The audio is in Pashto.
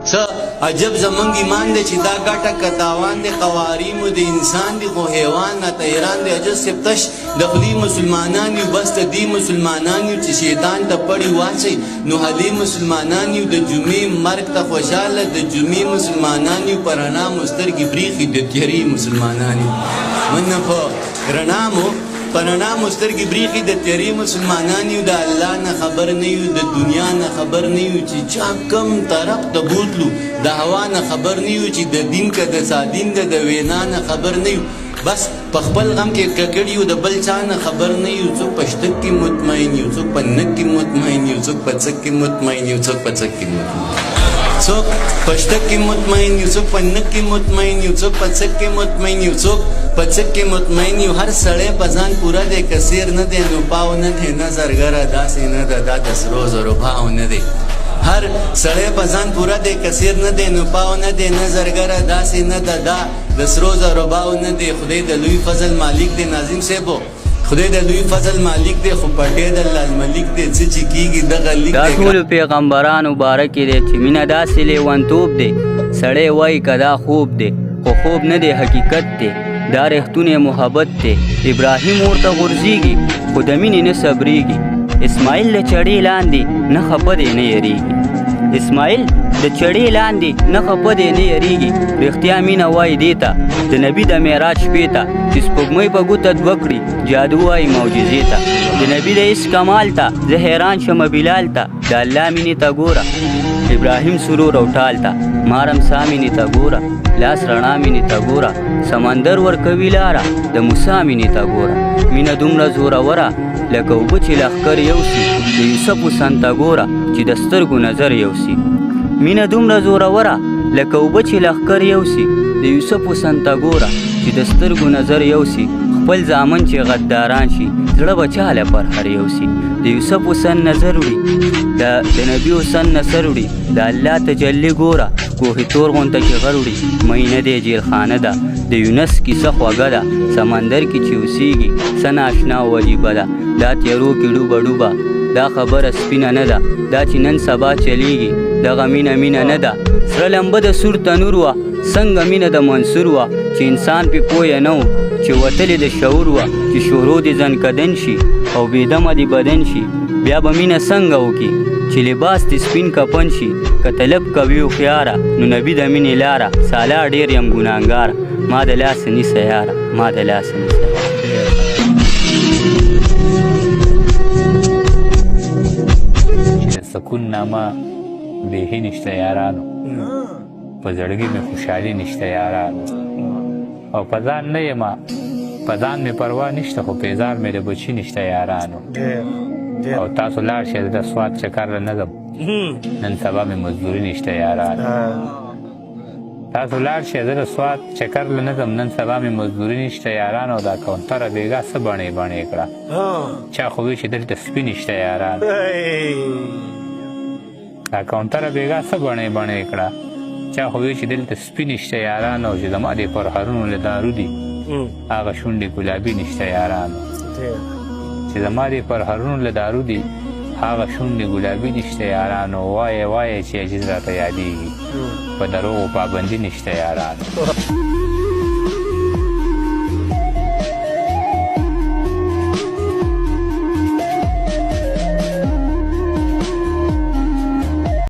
عجب زمونږ ایمان دی چې دا ګټه که تاوان دی قواریم د انسان دی خو حیوان راته حیران دی عجب صاحب تش د خولي مسلمانان یو بس د دې مسلمانان یو چې شیطان ته پړی واچوي نو هلې مسلمانان یو د جمعې مرګ ته خوشحاله د جمعې مسلمانان یو په رڼا مو سترګې برېښي د تیارې مسلمانان یو منه په رڼا مو په رڼا مو سترګې برېښي د تیارې مسلمانان یو د الله نه خبر نه یو د دنیا نه خبر نه یو چې چا کم طرف ته بوتلو د هوا نه خبر نه یو چې د دین که د سادین ده د وینا نه خبر نه یو بس په خپل غم کې ککړ یو د بل چا نه خبر نه یو څوک په شتک کې مطمئن یو څوک په نک کې مطمئن یو څوک په څک کې مطمئن یو څوک په څک کې مطمئن څوک په شتک کې مطمئن یو څوک په نک کې مطمئن یو څوک په څک کې مطمئن یو څوک په څک کې مطمئن یو هر سړی په ځان پوره دی که سیر نه دی نو پاو نه دی نه زرګره داسې نه ده دا د سرو زرو پاو نه دی هر سړی په ځان پوره دی که سیر نه دی نو پاو نه دی نه زرګره داسې نه ده دا د سرو زرو پاو نه دی خدای د لوی فضل مالک دی ناظم صاحبو خدای د لوی فضل مالک دی خو پټې د لال ملک دی څه چې کیږي دغه لیک دا ټول پیغمبرانو باره کې دی چې مینه داسې لیونتوب دی سړی وایي که دا خوب دی خو خوب نه دی حقیقت دی دا رښتونی محبت دی ابراهیم ورته غورځېږي خو د مینې نه صبرېږي اسماعیل د چړې لاندې نه خفه دی نه یریږي اسماعیل د چړې لاندې نه خفه دی نه یریږي رښتیا مینه وایي دې ته د نبي د معراج شپې ته چې سپوږمۍ په ګوته دوه کړي جادو وایي معجزې ته د نبي د عشق کمال ته زه حیران شمه بلال ته د الله مینې ته ګوره ابراهیم سرور او ټال ته مارم سا مینې ته ګوره لاس رڼا مینې ته ګوره سمندر ورکوي لاره د موسی مینې ته ګوره مینه دومره زوروره لکه اوبه چې لښکر یوسي د یوسف حسن ته ګوره چې د سترګو نظر یوسي مینه دومره زوروره لکه اوبه چې لښکر یوسي د یوسف حسن ته ګوره چې د سترګو نظر یوسي خپل زامن چې غداران شي زړه به چاله پر هر یوسي د یوسف حسن نظر وړي د نبي حسن نصر وړي د الله تجلی ګوره کوهي تور غونته کې غر وړي مینه دی جیلخانه ده د یونس کیسه خوږه ده سمندر کې چې اوسیږي څه ناشنا او عجیبه ده دا تیارو کې ډوبه ډوبه دا خبره سپینه نه ده دا چې نن سبا چلیږي دغه مینه مینه نه ده سره لمبه د سور تنور وه څنګه مینه د منصور وه چې انسان پې پویه نه و چې وتلې د شعور وه چې شورو دې ځنکدن شي او بېدمه دې بدن شي بیا به مینه څنګه وکړي چې لباس دې سپین کفن شي که طلب کوي هوښیاره نو نبي د مینې لاره سالا ډېر یم ګناهګاره ما د لاسه نیسه یاره ما د لاسه نیسه سکون نامه بیهی نشته یارانو په زړګي مې خوشحالي نشته یارانو او په ځان نه یم په ځان مې پروا نشته خو پیزار مې د بچي نشته یارانو او تاسو لاړ شئ د سوات چکر له نه ځم نن سبا مې مزدوري نشته یارانو تاسو لاړ شئ زه د سوات چکر له نه ځم نن سبا مې مزدوري نشته یارانو دا کونتره بېګا څه بڼې بڼې کړه چا خو وی چې دلته سپي نشته یارانو دا کونتره بېګا څه بڼې بڼې کړه چا خو وی چې دلته سپي نشته یارانو چې زما دې پرهرونو له دارو دي هغه شونډې ګلابي نشته یارانو چې زما دې پرهرونو له دارو دي هغه شونډې ګلابي نشته یارانو وایه وایه چې عجیز راته یادېږي په دروغو پابندي نشته یارانو